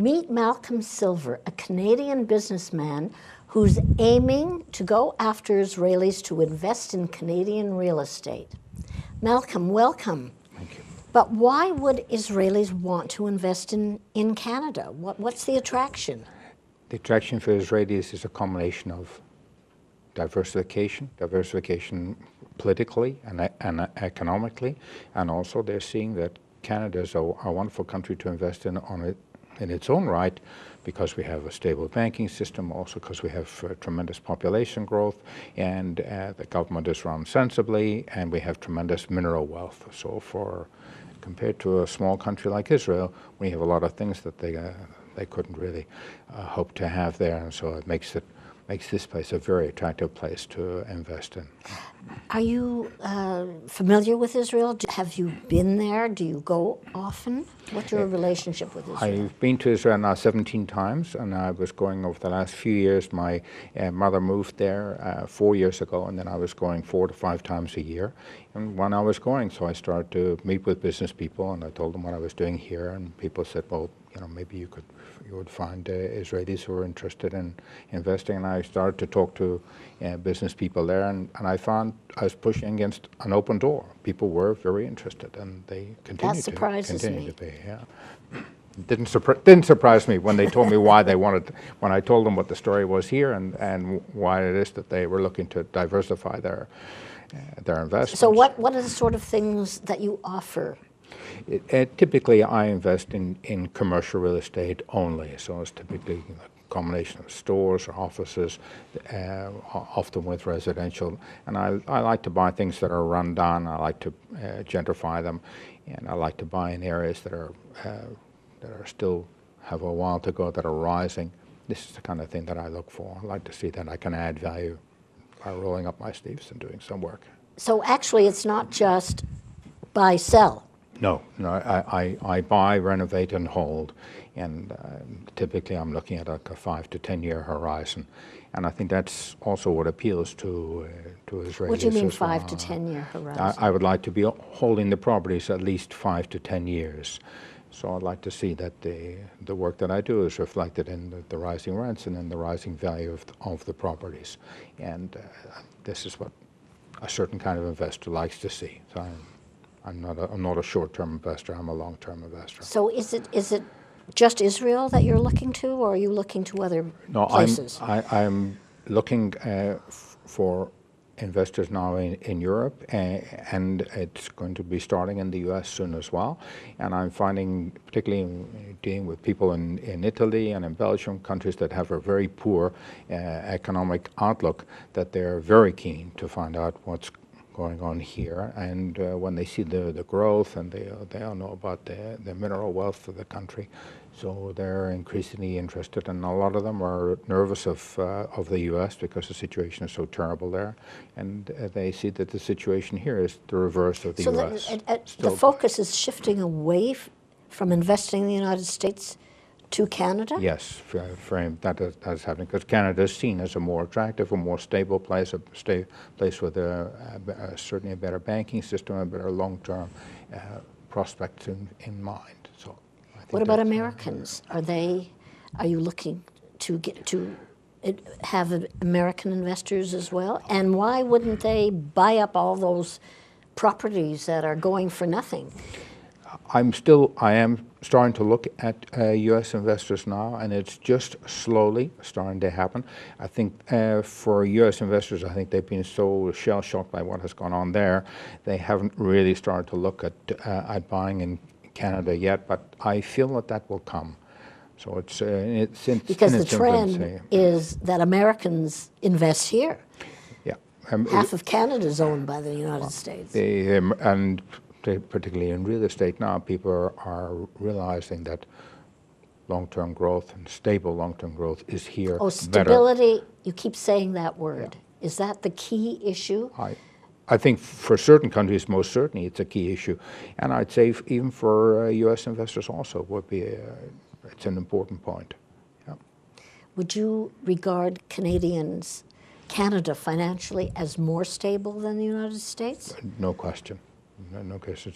Meet Malcolm Silver, a Canadian businessman who's aiming to go after Israelis to invest in Canadian real estate. Malcolm, welcome. Thank you. But why would Israelis want to invest in Canada? What's the attraction? The attraction for Israelis is a combination of diversification politically and economically, and also they're seeing that Canada is a wonderful country to invest in in its own right, because we have a stable banking system, also because we have tremendous population growth, and the government is run sensibly, and we have tremendous mineral wealth. So compared to a small country like Israel, we have a lot of things that they couldn't really hope to have there, and so it makes this place a very attractive place to invest in. Are you familiar with Israel? Have you been there? Do you go often? What's your relationship with Israel? I've been to Israel now 17 times, and I was going over the last few years. My mother moved there 4 years ago, and then I was going 4 to 5 times a year. And when I was going, so I started to meet with business people, and I told them what I was doing here, and people said, well, maybe you would find Israelis who are interested in investing. And I started to talk to business people there, and I found I was pushing against an open door. People were very interested, and they continued to be. Yeah. It didn't surprise me when they told me why they wanted, when I told them what the story was here and why it is that they were looking to diversify their investments. So what are the sort of things that you offer? Typically, I invest in commercial real estate only. So it's typically a combination of stores or offices, often with residential. And I like to buy things that are run down. I like to gentrify them, and I like to buy in areas that are still have a while to go, that are rising. This is the kind of thing that I look for. I like to see that I can add value by rolling up my sleeves and doing some work. So actually, it's not just buy, sell. No, I buy, renovate, and hold, and typically I'm looking at like a 5 to 10 year horizon, and I think that's also what appeals to Israelis. What do you mean 5 to 10 year horizon? I would like to be holding the properties at least 5 to 10 years. So I'd like to see that the work that I do is reflected in the rising rents and in the rising value of the properties, and this is what a certain kind of investor likes to see. So I'm not a short-term investor. I'm a long-term investor. So is it just Israel that you're looking to, or are you looking to other places? I'm looking for investors now in Europe, and it's going to be starting in the U.S. soon as well. And I'm finding, particularly dealing with people in Italy and in Belgium, countries that have a very poor economic outlook, that they're very keen to find out what's going on here, and when they see the growth, and they all know about the mineral wealth of the country, so they're increasingly interested, and a lot of them are nervous of the U.S. because the situation is so terrible there, and they see that the situation here is the reverse of the U.S. So the focus is shifting away from investing in the United States to Canada? Yes, that is happening, because Canada is seen as a more attractive, a more stable place, place with certainly a better banking system, a better long-term prospects in mind. So, what about Americans? Are you looking to have American investors as well? And why wouldn't they buy up all those properties that are going for nothing? I am starting to look at U.S. investors now, and it's just slowly starting to happen. I think for U.S. investors, I think they've been so shell-shocked by what has gone on there, they haven't really started to look at buying in Canada yet, but I feel that will come. So it's because the trend is that Americans invest here. Yeah. Half of Canada is owned by the United States. And particularly in real estate now, people are realizing that long-term growth and stable long-term growth is here. Oh, stability, you keep saying that word. Yeah. Is that the key issue? I think for certain countries, most certainly, it's a key issue. And I'd say even for U.S. investors also, it's an important point. Yeah. Would you regard Canada financially as more stable than the United States? No question. No case.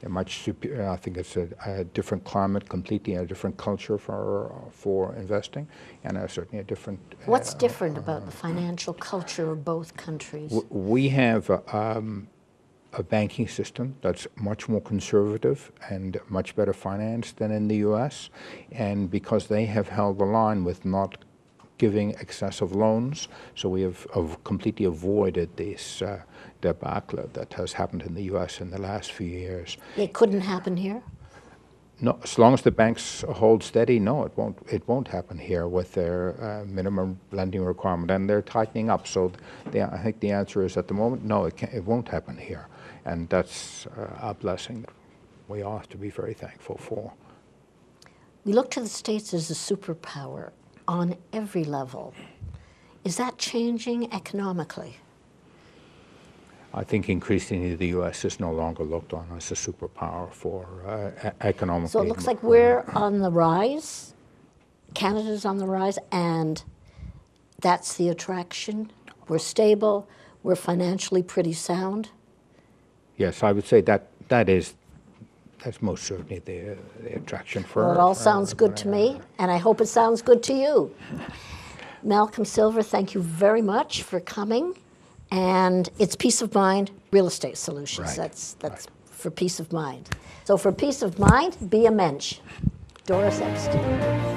They're much superior. I think it's a different climate, completely a different culture for investing, and certainly a different. What's different about the financial culture of both countries? We have a banking system that's much more conservative and much better financed than in the U.S. And because they have held the line with not giving excessive loans, so we have completely avoided this debacle that has happened in the U.S. in the last few years. It couldn't happen here? No, as long as the banks hold steady, no, it won't. It won't happen here with their minimum lending requirement, and they're tightening up. So, I think the answer is at the moment, no, it won't happen here, and that's a blessing that we all have to be very thankful for. We look to the States as a superpower on every level. Is that changing economically? I think increasingly the U.S. is no longer looked on as a superpower for economic. So it looks like we're on the rise, Canada's on the rise, and that's the attraction. We're stable, we're financially pretty sound. Yes, I would say that's most certainly the attraction for. Well, it all sounds good to me, and I hope it sounds good to you. Malcolm Silver, thank you very much for coming. And it's peace of mind, real estate solutions. Right. That's right. For peace of mind. So for peace of mind, be a mensch. Doris Epstein.